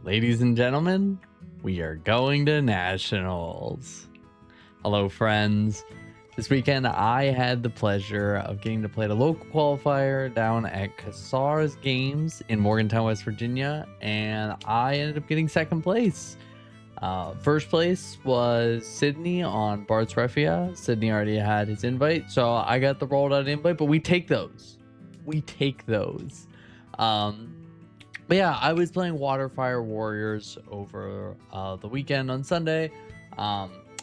Ladies and gentlemen, we are going to nationals. Hello, friends. This weekend, I had the pleasure of getting to play the local qualifier down at Kassar's Games in Morgantown, West Virginia, and I ended up getting second place. First place was Sydney on Bart's Refia. Sydney already had his invite, so I got the rolled out invite, but we take those. But yeah, I was playing Waterfire Warriors over the weekend on Sunday.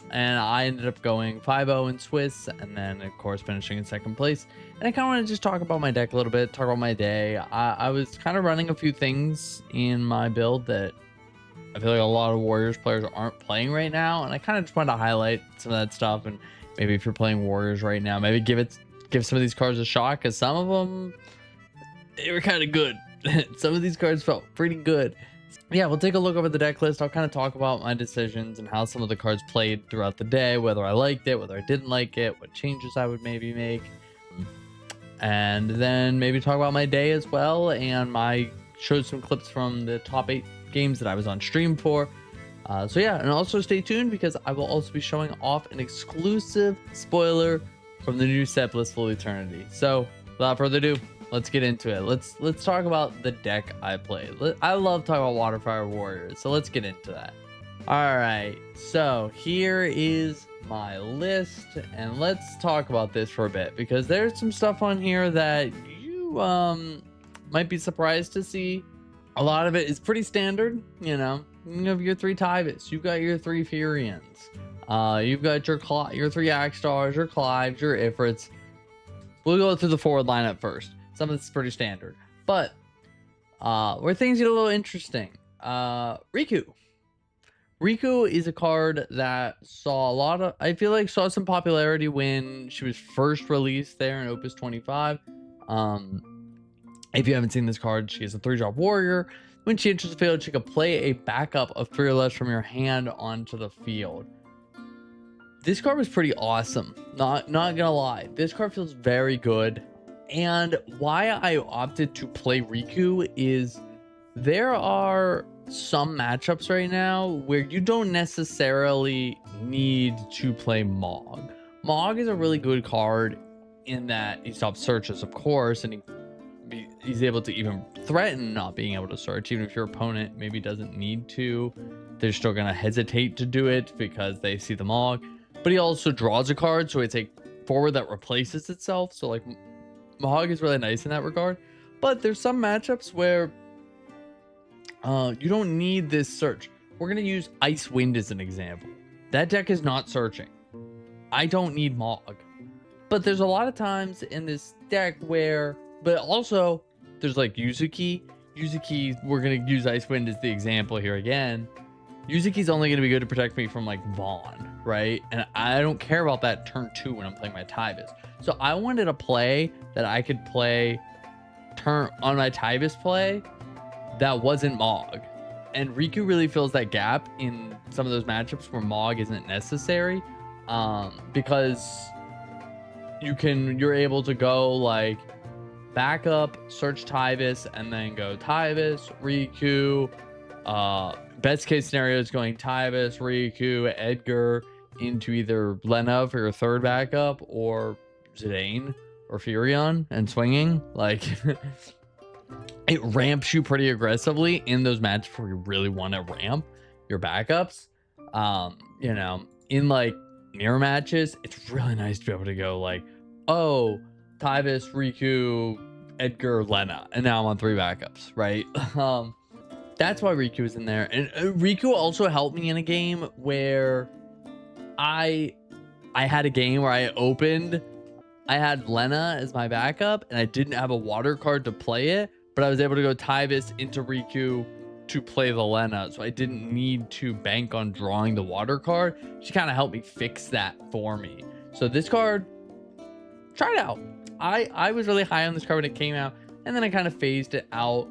And I ended up going 5-0 in Swiss, and then of course finishing in second place. And I kind of want to just talk about my deck a little bit, talk about my day. I was kind of running a few things in my build that I feel like a lot of Warriors players aren't playing right now, and I kind of just wanted to highlight some of that stuff. And maybe if you're playing Warriors right now, maybe give some of these cards a shot, because some of them, they were kind of good. Some of these cards felt pretty good. Yeah, we'll take a look over the deck list. I'll kind of talk about my decisions and how some of the cards played throughout the day, whether I liked it, whether I didn't like it, what changes I would maybe make, and then maybe talk about my day as well. And showed some clips from the top 8 games that I was on stream for. So yeah, and also stay tuned, because I will also be showing off an exclusive spoiler from the new set Blissful Eternity. So without further ado, let's get into it. Let's talk about the deck I played. I love talking about Waterfire Warriors, so let's get into that. All right, so here is my list, and let's talk about this for a bit, because there's some stuff on here that you might be surprised to see. A lot of it is pretty standard. You have your 3 Tyvis, you've got your 3 Furions, you've got your 3 Axstars, your Clives, your Ifrits. We'll go through the forward lineup first. Some of this is pretty standard, but where things get a little interesting, Riku is a card that saw some popularity when she was first released there in Opus 25. If you haven't seen this card, she is a 3-drop warrior. When she enters the field, she can play a backup of 3 or less from your hand onto the field. This card was pretty awesome. Not gonna lie, this card feels very good. And why I opted to play Riku is there are some matchups right now where you don't necessarily need to play Mog. Mog is a really good card in that he stops searches, of course, and he's able to even threaten not being able to search, even if your opponent maybe doesn't need to. They're still going to hesitate to do it because they see the Mog. But he also draws a card, so it's a forward that replaces itself. So like Mahog is really nice in that regard. But there's some matchups where you don't need this search. We're going to use Ice Wind as an example. That deck is not searching. I don't need Mog. But there's a lot of times in this deck where, but also there's like Yuzuki. We're going to use Ice Wind as the example here again. Yuzuki's only going to be good to protect me from like Vaughn, right? And I don't care about that turn 2 when I'm playing my Tyvis. So I wanted a play that I could play on my Tyvis play that wasn't Mog. And Riku really fills that gap in some of those matchups where Mog isn't necessary, because you're able to go like backup, search Tyvis, and then go Tyvis, Riku. Best case scenario is going Tyvis, Riku, Edgar into either Lena for your 3rd backup, or Zidane or Furion and swinging. Like it ramps you pretty aggressively in those matches where you really want to ramp your backups. In like mirror matches, it's really nice to be able to go like, oh, Tyvis, Riku, Edgar, Lena, and now I'm on 3 backups, right? That's why Riku is in there. And Riku also helped me in a game where I had a game where I had Lena as my backup, and I didn't have a water card to play it, but I was able to go Tyvis into Riku to play the Lena, so I didn't need to bank on drawing the water card. She kind of helped me fix that for me. So this card, try it out. I was really high on this card when it came out, and then I kind of phased it out.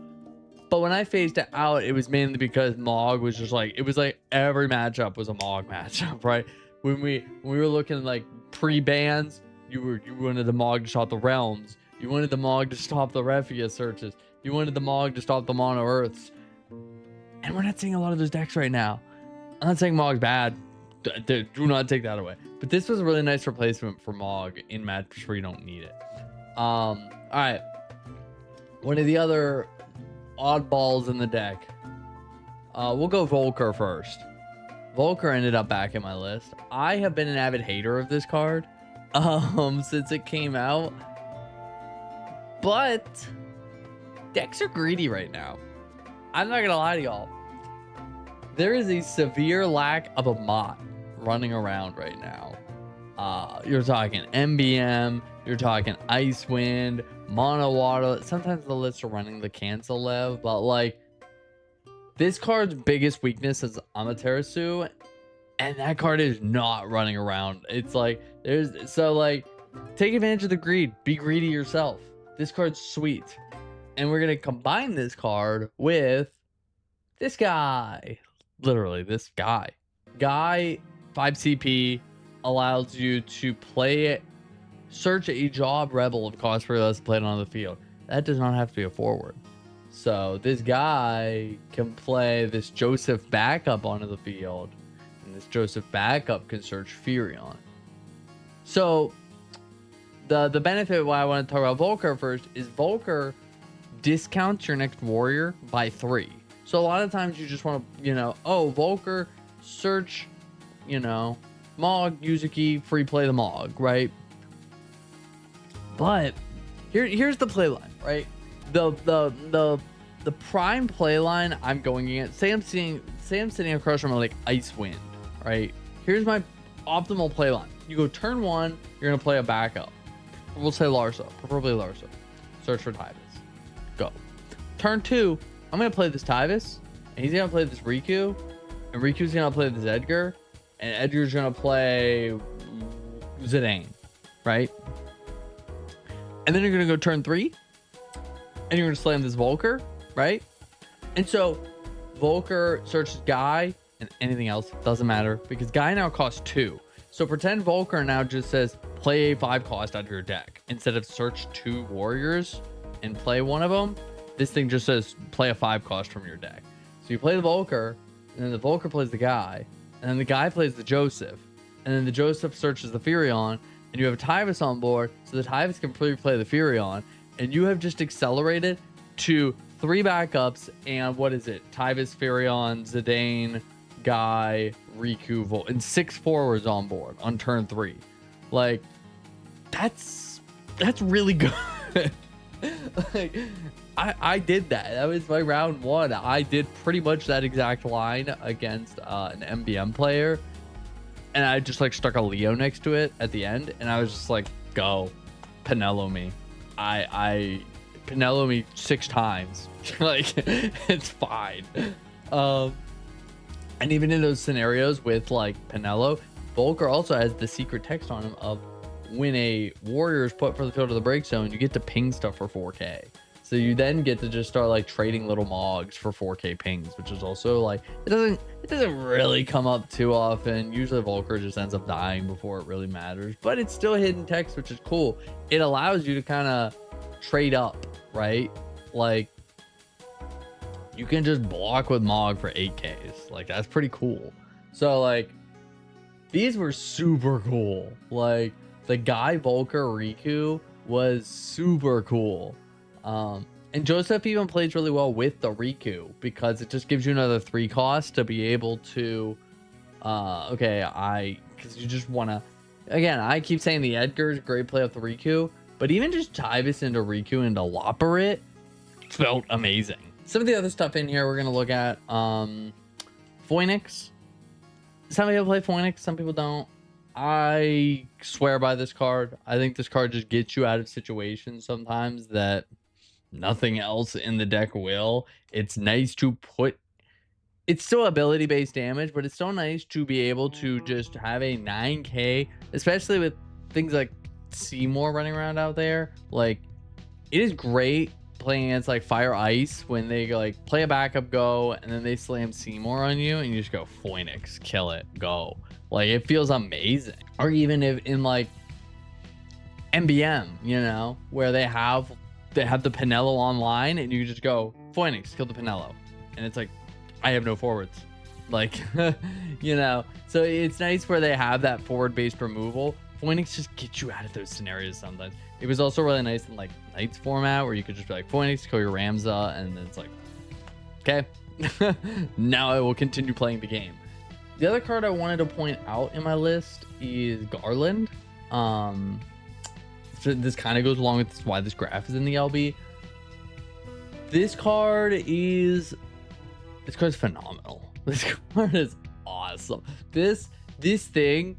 But when I phased it out, it was mainly because Mog was just like, it was like every matchup was a Mog matchup, right? When we were looking like pre-bans, you wanted the Mog to stop the Realms. You wanted the Mog to stop the Refia searches. You wanted the Mog to stop the Mono Earths. And we're not seeing a lot of those decks right now. I'm not saying Mog's bad. Do not take that away. But this was a really nice replacement for Mog in matches where you don't need it. All right. One of the other oddballs in the deck. We'll go Volker first. Volker ended up back in my list. I have been an avid hater of this card since it came out. But decks are greedy right now. I'm not gonna lie to y'all. There is a severe lack of a mod running around right now. You're talking MBM, you're talking Icewind, Mono Water. Sometimes the lists are running the cancel lev, but like this card's biggest weakness is Amaterasu, and that card is not running around. It's like take advantage of the greed. Be greedy yourself. This card's sweet. And we're gonna combine this card with this guy. Literally, this guy. 5 CP allows you to search a job rebel of cost for less played on the field. That does not have to be a forward. So this guy can play this Joseph backup onto the field, and this Joseph backup can search Furion. So the benefit why I want to talk about Volker first is Volker discounts your next warrior by 3. So a lot of times you just want to, Volker, search, Mog, Yuzuki, free play the Mog, right? But here's the play line, right? The prime play line I'm going against, say I'm sitting across from like Icewind, right? Here's my optimal play line. You go turn 1, you're gonna play a backup. We'll say Larsa, preferably Larsa. Search for Tyvis. Go. Turn 2, I'm gonna play this Tyvis, and he's gonna play this Riku, and Riku's gonna play this Edgar, and Edgar's gonna play Zidane, right? And then you're gonna go turn 3, and you're gonna slam this Volker, right? And so Volker searches Guy, and anything else doesn't matter because Guy now costs 2. So pretend Volker now just says play a 5 cost out of your deck instead of search 2 warriors and play one of them. This thing just says play a 5 cost from your deck. So you play the Volker, and then the Volker plays the Guy, and then the Guy plays the Joseph, and then the Joseph searches the Furion, and you have a Tyvis on board, so the Tyvis can play the Furion, and you have just accelerated to 3 backups and what is it? Tyvis, Furion, Zidane, Guy, Riku, and 6 forwards on board on turn 3. Like that's really good. Like I did that. That was my round 1. I did pretty much that exact line against an MBM player, and I just like stuck a Leo next to it at the end, and I was just like, go Pinello me. I Pinello me 6 times. Like it's fine. And even in those scenarios with like Pinello, Volker also has the secret text on him of when a warrior is put for the field of the break zone, you get to ping stuff for 4K. So you then get to just start like trading little Mogs for 4K pings, which is also like it doesn't really come up too often. Usually Volker just ends up dying before it really matters, but it's still hidden text, which is cool. It allows you to kind of trade up, right? Like you can just block with Mog for 8Ks. Like that's pretty cool. So like these were super cool. Like the Guy Volker Riku was super cool. And Joseph even plays really well with the Riku because it just gives you another 3 cost to be able to because you just want to, again, I keep saying the Edgar's great play off the Riku, but even just Tyvis into Riku into Loperit felt amazing. Some of the other stuff in here we're going to look at, Phoenix. Some people play Phoenix, some people don't. I swear by this card. I think this card just gets you out of situations sometimes that nothing else in the deck will. It's nice to put, it's still ability based damage, but it's so nice to be able to just have a 9K, especially with things like Seymour running around out there. Like it is great playing against like Fire Ice when they like play a backup, go, and then they slam Seymour on you and you just go Phoenix, kill it, go. Like it feels amazing. Or even if in like MBM, where they have the Pinello online and you just go Phoenix, kill the Pinello, and it's like I have no forwards. Like, you know, so it's nice where they have that forward-based removal. Phoenix just gets you out of those scenarios sometimes. It was also really nice in like Knights format where you could just be like Phoenix, kill your Ramza, and then it's like, okay, now I will continue playing the game. The other card I wanted to point out in my list is Garland. So this kind of goes along with why this graph is in the LB. This card is phenomenal. This card is awesome. This thing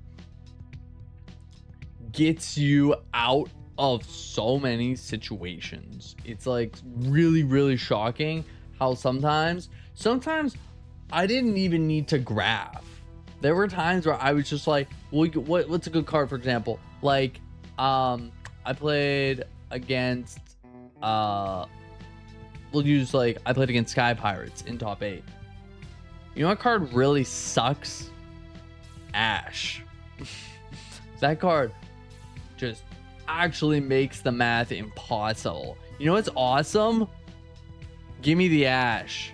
gets you out of so many situations. It's like really, really shocking how sometimes I didn't even need to graph. There were times where I was just like, well, what's a good card, for example? Like, I played against, I played against Sky Pirates in top 8. You know what card really sucks? Ash. That card just actually makes the math impossible. You know what's awesome? Give me the Ash.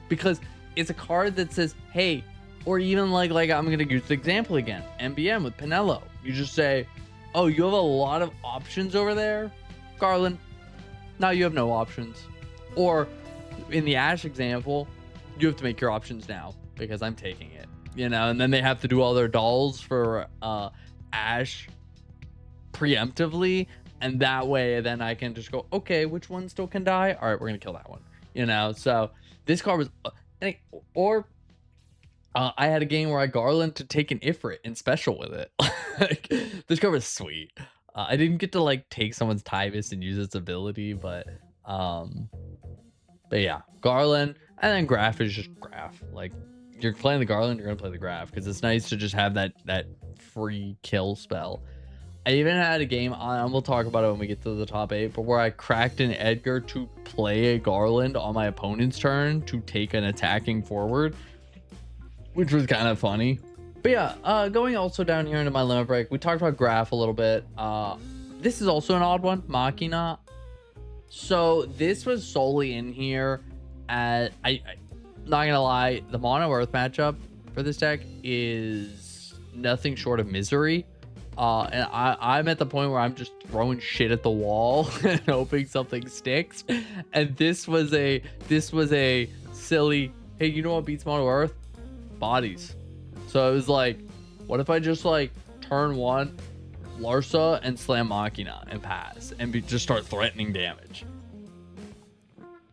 Because it's a card that says, hey, or even like I'm going to use the example again, MBM with Pinello. You just say, oh, you have a lot of options over there, Garland. Now you have no options. Or in the Ash example, you have to make your options now because I'm taking it, you know, and then they have to do all their dolls for Ash preemptively. And that way, then I can just go, okay, which one still can die? All right, we're going to kill that one, you know? So this card was, I had a game where I Garland to take an Ifrit and special with it. Like, this card was sweet. I didn't get to like take someone's Tybus and use its ability, but yeah, Garland, and then Graph is just Graph. Like, you're playing the Garland, you're gonna play the Graph because it's nice to just have that free kill spell. I even had a game on, we'll talk about it when we get to the top 8, but where I cracked an Edgar to play a Garland on my opponent's turn to take an attacking forward, which was kind of funny. But yeah, going also down here into my limit break, we talked about Graph a little bit. This is also an odd one, Machina. So this was solely in here at, I'm not gonna lie, the Mono Earth matchup for this deck is nothing short of misery. And I'm at the point where I'm just throwing shit at the wall and hoping something sticks. And this was a silly, hey, you know what beats Mono Earth? Bodies. So it was like, what if I just like turn 1 Larsa and slam Machina and pass and just start threatening damage?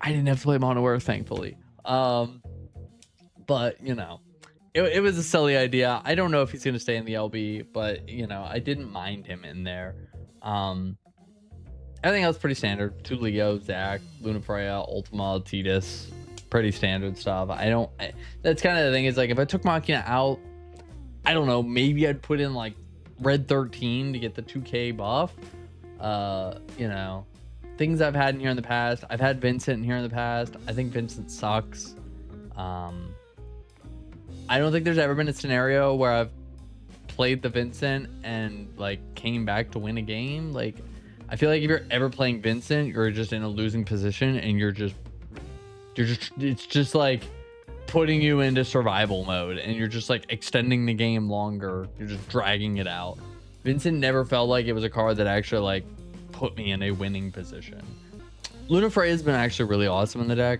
I didn't have to play Mono Earth, thankfully. But you know, it was a silly idea. I don't know if he's gonna stay in the LB, but you know, I didn't mind him in there. Everything else pretty standard. 2 Leo, Zac, Lunafreya, Ultima, Tidus. Pretty standard stuff. That's kind of the thing, is like if I took Machina out, I don't know, maybe I'd put in like Red 13 to get the 2k buff. You know, things I've had in here in the past. I've had Vincent in here in the past. I think Vincent sucks. I don't think there's ever been a scenario where I've played the Vincent and like came back to win a game. Like, I feel like if you're ever playing Vincent, you're just in a losing position and it's just like putting you into survival mode and you're just like extending the game longer. You're just dragging it out. Vincent never felt like it was a card that actually like put me in a winning position. Lunafreya has been actually really awesome in the deck.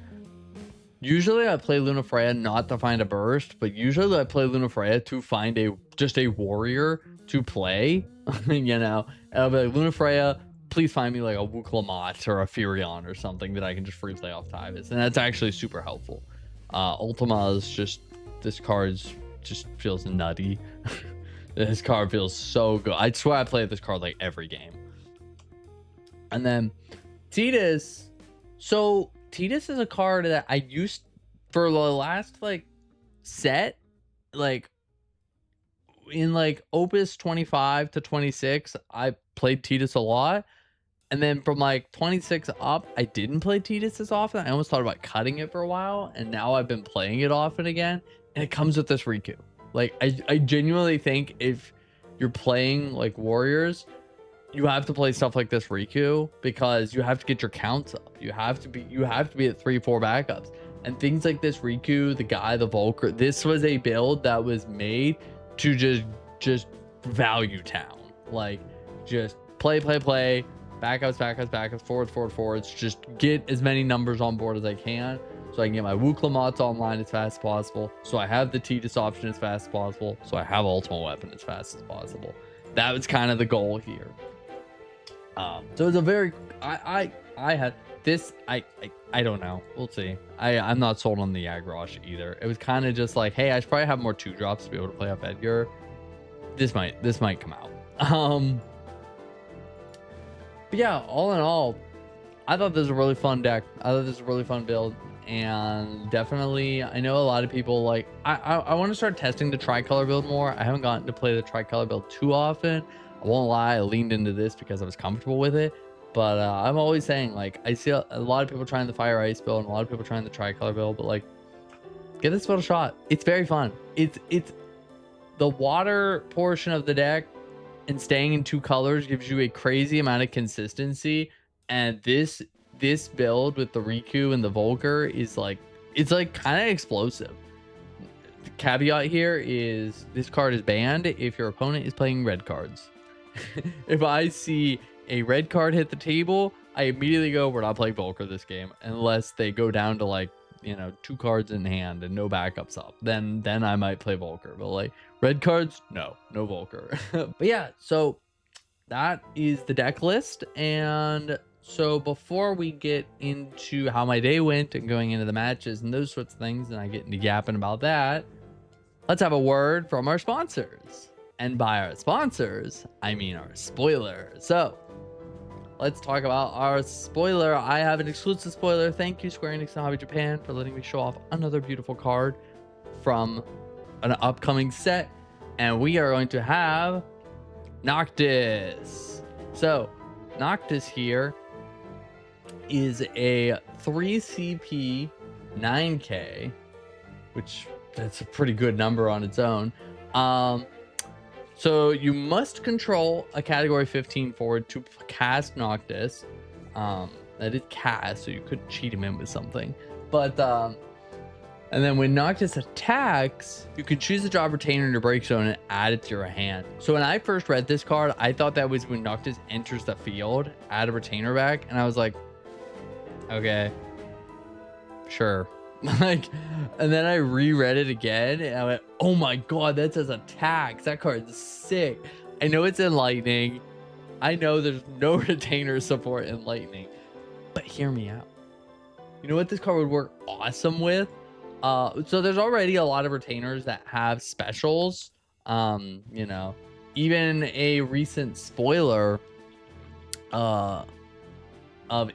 Usually I play Lunafreya not to find a burst, but usually I play Lunafreya to find just a warrior to play. You know, and I'll be like, Lunafreya, please find me like a Wuklamat or a Furion or something that I can just free play off Tybus, and that's actually super helpful. Ultima is just, this card just feels nutty. This card feels so good. I swear I play this card like every game. And then Tidus. So Tidus is a card that I used for the last like set, like in like Opus 25 to 26, I played Tidus a lot. And then from like 26 up, I didn't play Tidus as often. I almost thought about cutting it for a while, and now I've been playing it often again. And it comes with this Riku. Like, I genuinely think if you're playing like warriors, you have to play stuff like this Riku, because you have to get your counts up. You have to be at 3-4 backups. and things like this Riku, the guy, the Volker. This was a build that was made to just value town, like just play, backups, forwards, just get as many numbers on board as I can, so I can get my Wuklamats online as fast as possible, so I have the Tidus option as fast as possible, so I have ultimate weapon as fast as possible. That was kind of the goal here. So it's a very, I had this, I don't know, we'll see. I'm not sold on the Agrosh either. It was kind of just like, hey, I should probably have more 2-drops to be able to play up Edgar. This might come out. But yeah, all in all, I thought this was a really fun deck. I thought this was a really fun build, and definitely, I know a lot of people like, I want to start testing the tricolor build more. I haven't gotten to play the tricolor build too often. I won't lie, I leaned into this because I was comfortable with it. But I'm always saying, like, I see a lot of people trying the Fire Ice build and a lot of people trying the tricolor build, but like, give this build a shot. It's very fun. It's the water portion of the deck and staying in 2 colors gives you a crazy amount of consistency. And this build with the Riku and the Volker is like, it's like kind of explosive. The caveat here is this card is banned if your opponent is playing red cards. If I see a red card hit the table, I immediately go, we're not playing Volker this game, unless they go down to like, you know, 2 cards in hand and no backups up. Then I might play Volker. But like red cards, no Volker. But yeah, so that is the deck list. And so before we get into how my day went and going into the matches and those sorts of things, and I get into yapping about that, let's have a word from our sponsors. And by our sponsors, I mean our spoiler. So let's talk about our spoiler. I have an exclusive spoiler. Thank you, Square Enix and Hobby Japan, for letting me show off another beautiful card from an upcoming set. And we are going to have Noctis. So Noctis here is a 3CP 9K, which that's a pretty good number on its own. So you must control a category 15 forward to cast Noctis. That is cast, so you could cheat him in with something. But and then when Noctis attacks, you can choose to drop Retainer in your break zone and add it to your hand. So when I first read this card, I thought that was when Noctis enters the field, add a Retainer back, and I was like, okay, sure. Like, and then I reread it again and I went, oh my god, that says attacks. That card is sick. I know it's in Lightning. I know there's no Retainer support in Lightning, but hear me out. You know what this card would work awesome with? So there's already a lot of Retainers that have specials. You know, even a recent spoiler of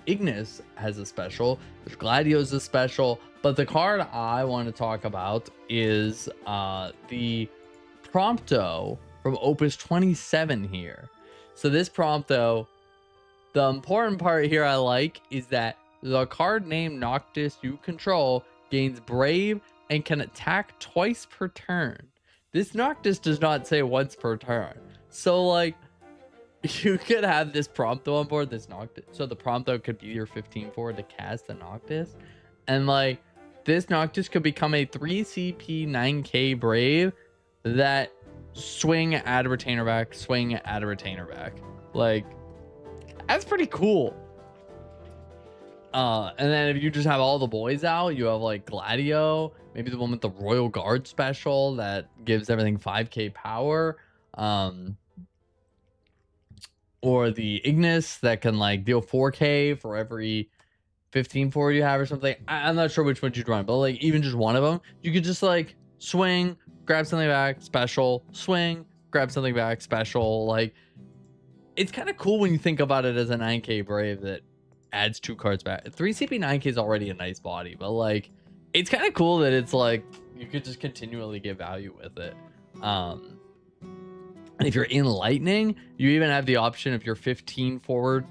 Ignis has a special. There's Gladio's a special. But the card I want to talk about is the Prompto from Opus 27 here. So this Prompto, the important part here I like is that the card named Noctis you control gains Brave and can attack twice per turn. This Noctis does not say once per turn. So like, you could have this Prompto on board, this Noctis. So the Prompto could be your 15 forward to cast the Noctis. And like, this Noctis could become a 3CP 9K Brave that swing, add a Retainer back, swing, add a Retainer back. Like, that's pretty cool. And then if you just have all the boys out, you have like Gladio, maybe the one with the Royal Guard special that gives everything 5K power. Or the Ignis that can like deal 4K for every 15 forward you have or something. I'm not sure which one you'd run, but like even just one of them, you could just like swing, grab something back, special, swing, grab something back, special. Like, it's kind of cool when you think about it as a 9K Brave that adds 2 cards back. 3CP 9K is already a nice body, but like, it's kind of cool that it's like you could just continually get value with it. And if you're in Lightning, you even have the option if you're 15 forward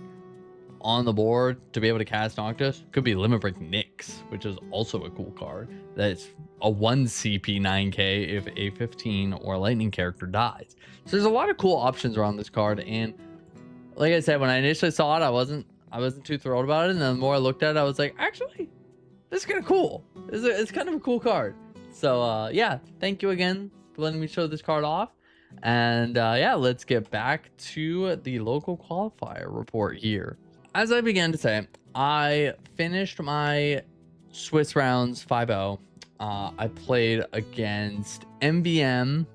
on the board to be able to cast Noctis. Could be Limit Break Nyx, which is also a cool card. That's a 1CP 9K if a 15 or Lightning character dies. So there's a lot of cool options around this card. And like I said, when I initially saw it, I wasn't too thrilled about it. And then the more I looked at it, I was like, actually, this is kind of cool. It's kind of a cool card. So yeah, thank you again for letting me show this card off. And yeah, let's get back to the local qualifier report here. As I began to say, I finished my Swiss rounds 5-0. I played against MBM,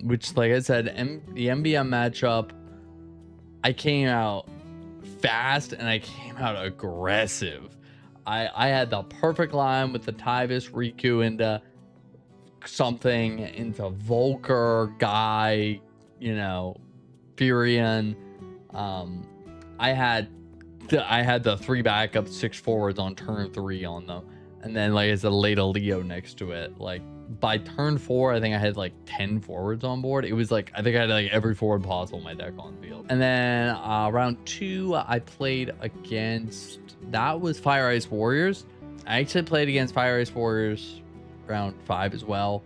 which, like I said, the MBM matchup, I came out fast and I came out aggressive. I had the perfect line with the Tyvis Riku into something, into Volker, Guy, you know, Furion. I had the 3 backup 6 forwards on turn 3 on them, and then like as a Leda Leo next to it. Like by turn 4, I think I had like 10 forwards on board. It was like, I think I had like every forward possible in my deck on field. And then round 2, I played against, that was Fire Ice Warriors. I actually played against Fire Ice Warriors round 5 as well.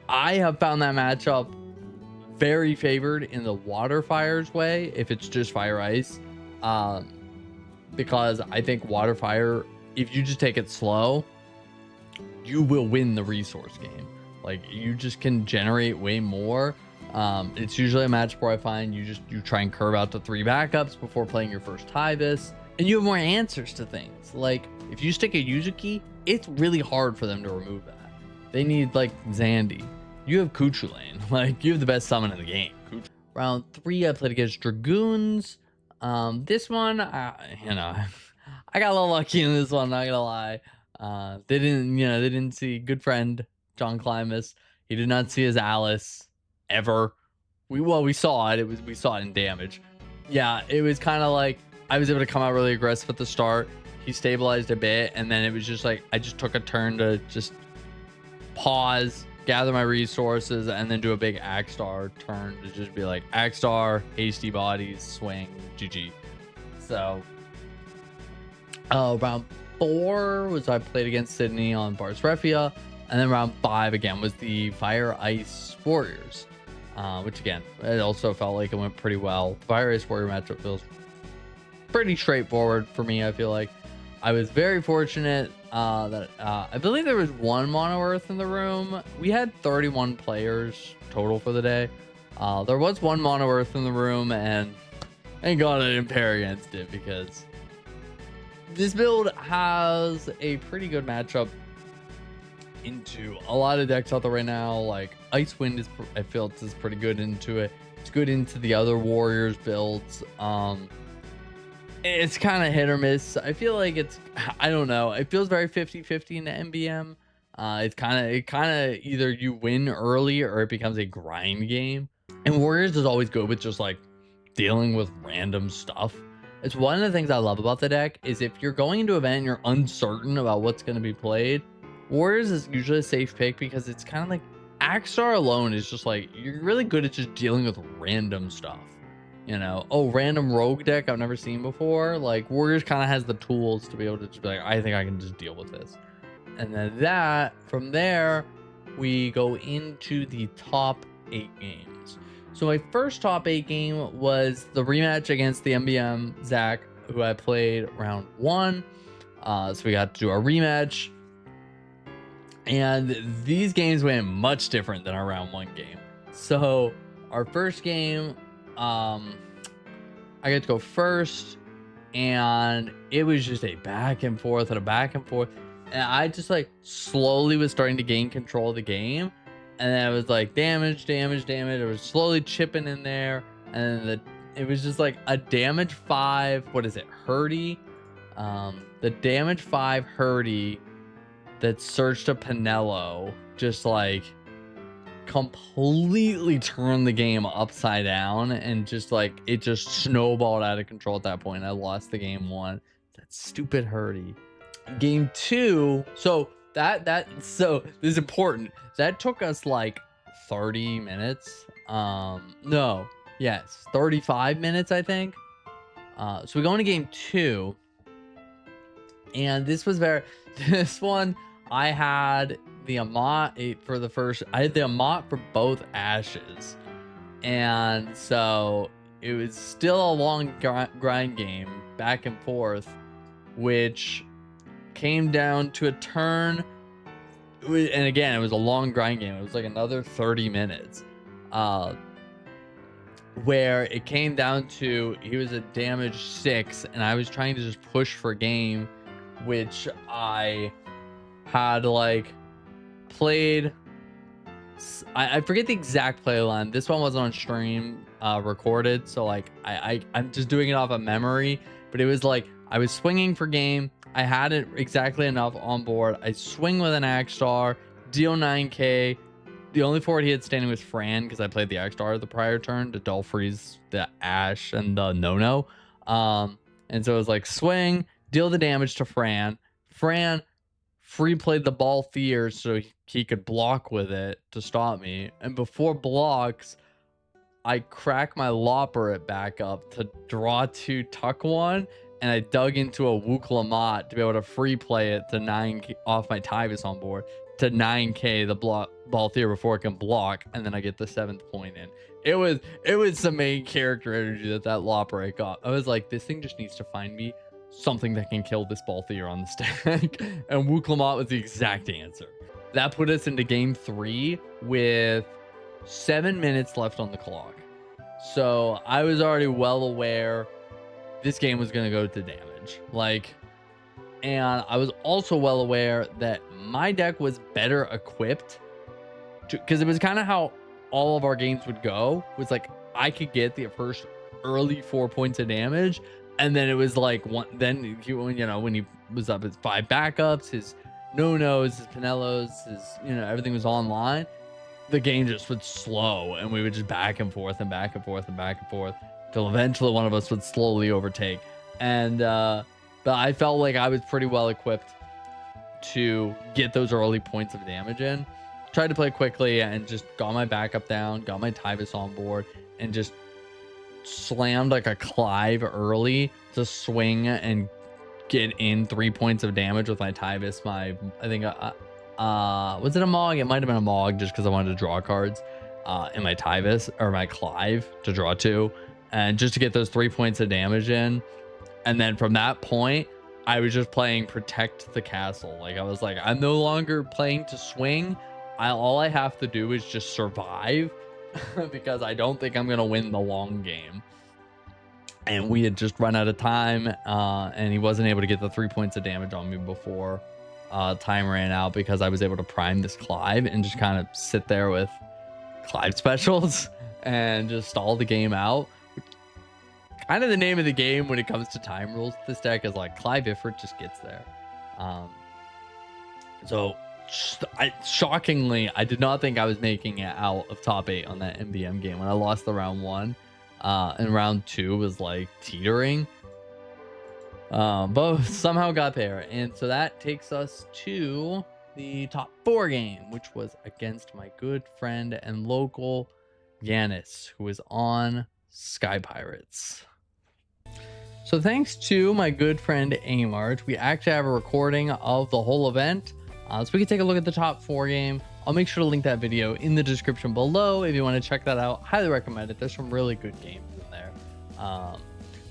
I have found that matchup very favored in the Water Fire's way if it's just Fire Ice, because I think Water Fire, if you just take it slow, you will win the resource game. Like, you just can generate way more. It's usually a match where I find you try and curve out the 3 backups before playing your first Tyvis, and you have more answers to things. Like if you stick a Yuzuki, it's really hard for them to remove that. They need like Zandy. You have Kuchulain. Like, you have the best summon in the game. Round 3, I played against Dragoons. This one, you know, I got a little lucky in this one, not gonna lie. They didn't see good friend John Climus. He did not see his Alice ever. We saw it. We saw it in damage. Yeah, it was kind of like I was able to come out really aggressive at the start. He stabilized a bit, and then it was just like I just took a turn to just pause, gather my resources, and then do a big Axstar turn to just be like Axstar, hasty bodies, swing, GG. So round 4 was I played against Sydney on Bars Refia, and then round 5 again was the Fire Ice Warriors, which again, it also felt like it went pretty well. The Fire Ice Warrior matchup feels pretty straightforward for me. I feel like I was very fortunate that I believe there was 1 Mono Earth in the room. We had 31 players total for the day. There was 1 Mono Earth in the room, and thank God I didn't pair against it, because this build has a pretty good matchup into a lot of decks out there right now. Like Icewind is, I feel it's pretty good into it. It's good into the other Warriors builds. It's kind of hit or miss. I feel like I don't know. It feels very 50-50 into MBM. It kind of either you win early or it becomes a grind game. And Warriors is always good with just like dealing with random stuff. It's one of the things I love about the deck is if you're going into an event and you're uncertain about what's going to be played, Warriors is usually a safe pick, because it's kind of like Axstar alone is just like, you're really good at just dealing with random stuff. You know, oh, random rogue deck I've never seen before. Like Warriors kind of has the tools to be able to just be like, I think I can just deal with this. And then from there, we go into the top 8 games. So my first top 8 game was the rematch against the MBM Zach, who I played round 1. So we got to do our rematch. And these games went much different than our round 1 game. So our first game, I got to go first, and it was just a back and forth and a back and forth. And I just like slowly was starting to gain control of the game. And then it was like damage. It was slowly chipping in there. And then it was just like a damage 5. What is it? Hurdy. The damage 5 Hurdy that searched a Pinello just like completely turned the game upside down, and just like it just snowballed out of control at that point. I lost the game 1. That stupid Hurdy. Game 2, so so this is important. That took us like 30 minutes. No, yes, 35 minutes, I think. So we go into game 2, and this one I had the Amat for the first. I had the Amat for both Ashes, and so it was still a long grind game, back and forth, which came down to a turn, and again, it was a long grind game. It was like another 30 minutes, where it came down to he was a damage 6, and I was trying to just push for game, which I had like played. I forget the exact play line. This one wasn't on stream recorded, so like I'm just doing it off of memory, but it was like I was swinging for game. I had it exactly enough on board. I swing with an Axstar, deal 9k. The only forward he had standing was Fran, because I played the Axstar the prior turn to dull freeze the Ash and the no. And so it was like swing, deal the damage to Fran. Fran free played the ball Fear so he could block with it to stop me. And before blocks, I crack my Lopper back up to draw 2, tuck 1, and I dug into a Wook Lamont to be able to free play it to 9k off my Tyvis on board to 9k the ball Fear before it can block, and then I get the 7th point in. It was some main character energy that Lopper got. I was like, this thing just needs to find me something that can kill this ball Fear on the stack, and Wook Lamont was the exact answer. That put us into game 3 with 7 minutes left on the clock. So I was already well aware this game was going to go to damage. And I was also well aware that my deck was better equipped because it was kind of how all of our games would go. Was like I could get the first early 4 points of damage, and then it was like then when he was up his 5 backups, his no-nos, his Pinellos, his everything was online. The game just would slow, and we would just back and forth and back and forth and back and forth till eventually one of us would slowly overtake. And but I felt like I was pretty well equipped to get those early points of damage in. Tried to play quickly and just got my backup down, got my Tyvis on board, and just slammed like a Clive early to swing and get in 3 points of damage with my Tyvis. I think was it a Mog? It might have been a Mog, just because I wanted to draw cards in my Tyvis or my Clive to draw 2, and just to get those 3 points of damage in. And then from that point, I was just playing protect the castle. Like I was like, I'm no longer playing to swing. All I have to do is just survive because I don't think I'm gonna win the long game. And we had just run out of time, and he wasn't able to get the 3 points of damage on me before time ran out, because I was able to prime this Clive and just kind of sit there with Clive specials and just stall the game out. Kind of the name of the game when it comes to time rules. This deck is like Clive Ifrit just gets there. So shockingly, I did not think I was making it out of top 8 on that MBM game when I lost the round 1. And round 2 was like teetering. But somehow got there. And so that takes us to the top 4 game, which was against my good friend and local Yanis, who is on Sky Pirates. So thanks to my good friend Amart, we actually have a recording of the whole event. So we can take a look at the top 4 game. I'll make sure to link that video in the description below if you want to check that out. Highly recommend it. There's some really good games in there.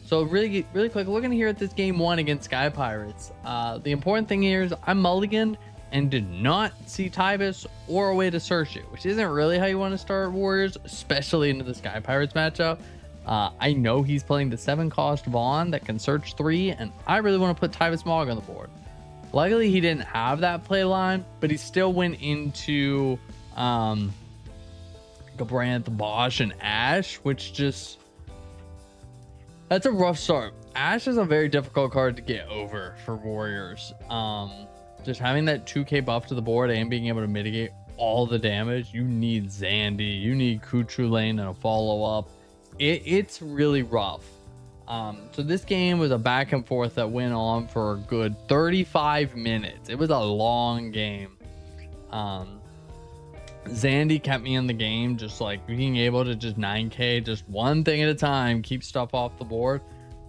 So really quick, looking here at this game 1 against Sky Pirates. The important thing here is I mulliganed and did not see Tyvis or a way to search it, which isn't really how you want to start Warriors, especially into the Sky Pirates matchup. I know he's playing the 7-cost Vaughn that can search 3, and I really want to put Tyvis Mog on the board. Luckily, he didn't have that play line, but he still went into Gabranth, Bosch, and Ash, which just... That's a rough start. Ash is a very difficult card to get over for Warriors. Just having that 2k buff to the board and being able to mitigate all the damage, you need Zandy, you need Kuchu Lane and a follow-up. It's really rough. So this game was a back and forth that went on for a good 35 minutes. It was a long game. Zandy kept me in the game, just like being able to just 9k, just one thing at a time, keep stuff off the board.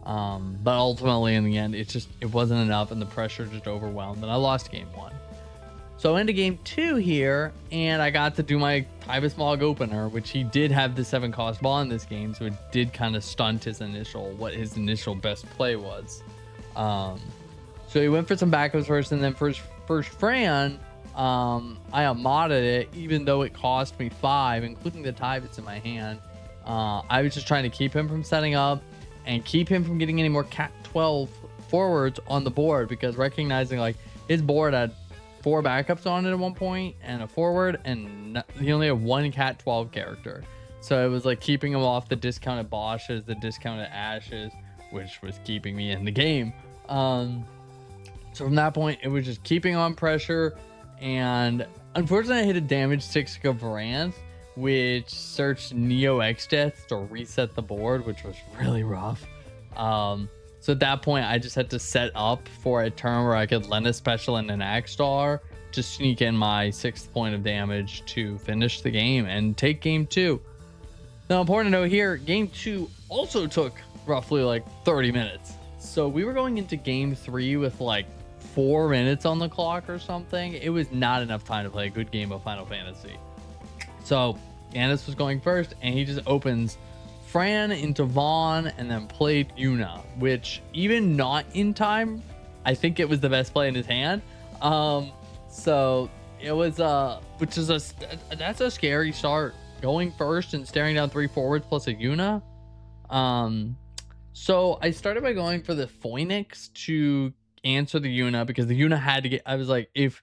But ultimately in the end, it wasn't enough, and the pressure just overwhelmed, and I lost game 1. So into game 2 here, and I got to do my Tyvis Mog opener, which he did have the 7-cost ball in this game, so it did kind of stunt what his initial best play was. So So he went for some backups first, and then for his first Fran, I unmodded it, even though it cost me 5, including the tie that's in my hand. I was just trying to keep him from setting up and keep him from getting any more Cat 12 forwards on the board, because recognizing like his board had 4 backups on it at one point and a forward, and he only had 1 Cat 12 character. So it was like keeping him off the discounted Bosches, the discounted Ashes, which was keeping me in the game. So from that point, it was just keeping on pressure. And unfortunately, I hit a damage 6 of Varanth, which searched Neo X Death to reset the board, which was really rough. So at that point, I just had to set up for a turn where I could lend a special and an Axstar to sneak in my 6th point of damage to finish the game and take game 2. Now, important to note here, game 2 also took roughly like 30 minutes. So we were going into game 3 with like 4 minutes on the clock or something. It was not enough time to play a good game of Final Fantasy. So Yanis was going first, and he just opens Fran into Vaughn and then played Yuna, which even not in time, I think it was the best play in his hand. So it was which is that's a scary start, going first and staring down 3 forwards plus a Yuna. So I started by going for the Phoenix to answer the Yuna, because the Yuna had to get, I was like, if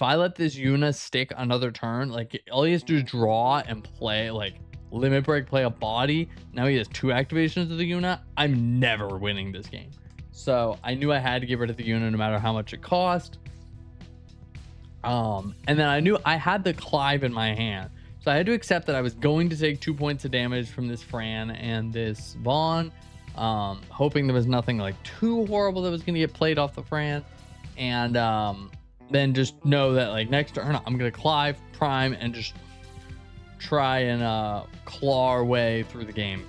I let this Yuna stick another turn, like all he has to do is draw and play, like limit break, play a body. Now he has 2 activations of the Yuna. I'm never winning this game. So I knew I had to give rid of the Yuna no matter how much it cost. And then I knew I had the Clive in my hand. So I had to accept that I was going to take 2 points of damage from this Fran and this Vaughn. Hoping there was nothing like too horrible that was going to get played off the Fran. And then just know that like next turn I'm going to Clive, Prime, and just try and claw our way through the game.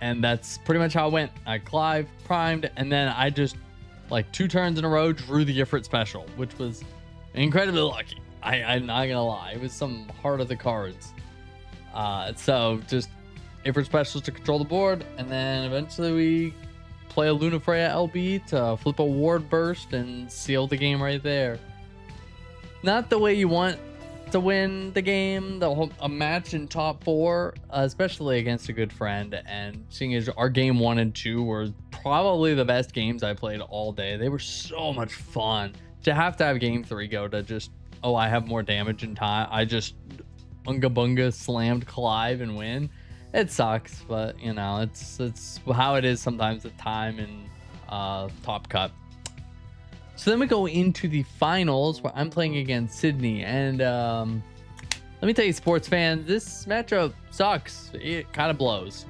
And that's pretty much how it went. I Clive, primed, and then I just like 2 turns in a row drew the Ifrit special, which was incredibly lucky. I'm not gonna lie, it was some heart of the cards. So just Ifrit specials to control the board, and then eventually we play a Lunafreya LB to flip a ward burst and seal the game right there. Not the way you want to win the game, a match in top 4, especially against a good friend. And seeing as our game 1 and 2 were probably the best games I played all day, they were so much fun. To have game 3 go to just, oh, I have more damage in time, I just unga bunga slammed Clive and win. It sucks, but you know, it's how it is sometimes with time and Top Cut. So then we go into the finals where I'm playing against Sydney, and let me tell you, sports fans, this matchup sucks. It kind of blows.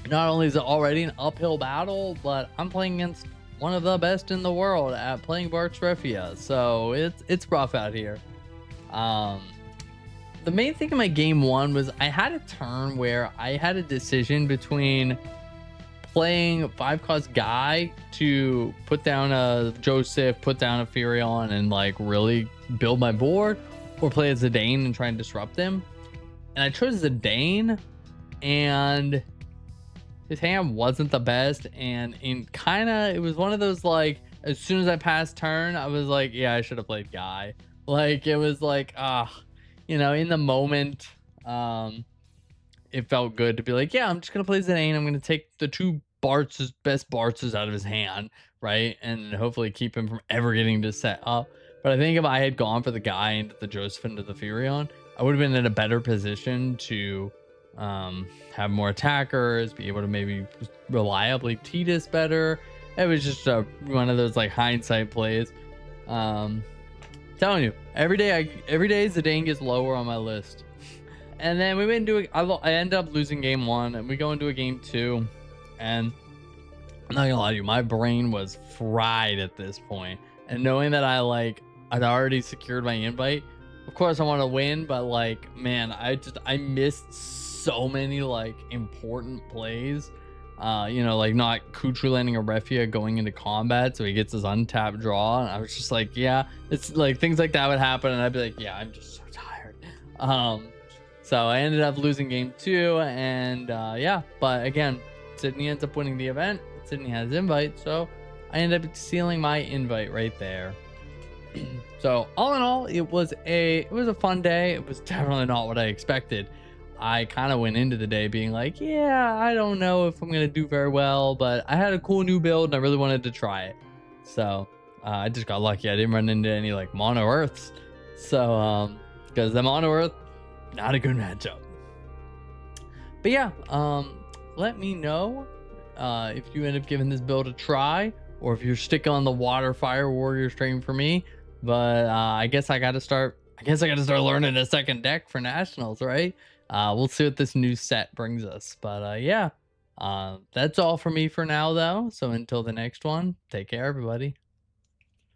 Not only is it already an uphill battle, but I'm playing against one of the best in the world at playing Barks Refia, so it's rough out here. The main thing in my game 1 was I had a turn where I had a decision between playing 5-cost Guy to put down a Joseph, put down a Furion, and like really build my board, or play as Zidane and try and disrupt him. And I chose Zidane, and his hand wasn't the best, and it was one of those, like, as soon as I passed turn, I was like, yeah, I should have played Guy. Like, it was like, you know, in the moment, it felt good to be like, yeah, I'm just gonna play Zidane. I'm gonna take the 2 best Bartzes out of his hand, right, and hopefully keep him from ever getting to set up. But I think if I had gone for the Guy into the Joseph into the Furion, I would have been in a better position to have more attackers, be able to maybe reliably Tidus better. It was just one of those like hindsight plays. Telling you, every day Zidane gets lower on my list. And then we went into I end up losing game 1, and we go into a game 2, and I'm not gonna lie to you, my brain was fried at this point. And knowing that I'd already secured my invite, of course I want to win, but like, man, I missed so many like important plays. You know, like not Kuchu landing a Refia going into combat so he gets his untapped draw, and I was just like, yeah, it's like things like that would happen, and I'd be like, yeah, I'm just so tired. So I ended up losing game 2, and yeah, but again, Sydney ends up winning the event. Sydney has invite, so I ended up sealing my invite right there. So all in all, it was a fun day. It was definitely not what I expected. I kind of went into the day being like, yeah, I don't know if I'm gonna do very well, but I had a cool new build and I really wanted to try it. So I just got lucky. I didn't run into any like mono earths. So because the mono earth, not a good matchup. But yeah, let me know if you end up giving this build a try, or if you're sticking on the water fire warrior stream for me. But I guess I gotta start learning a second deck for nationals, right? We'll see what this new set brings us. But yeah, that's all for me for now though. So until the next one, take care everybody.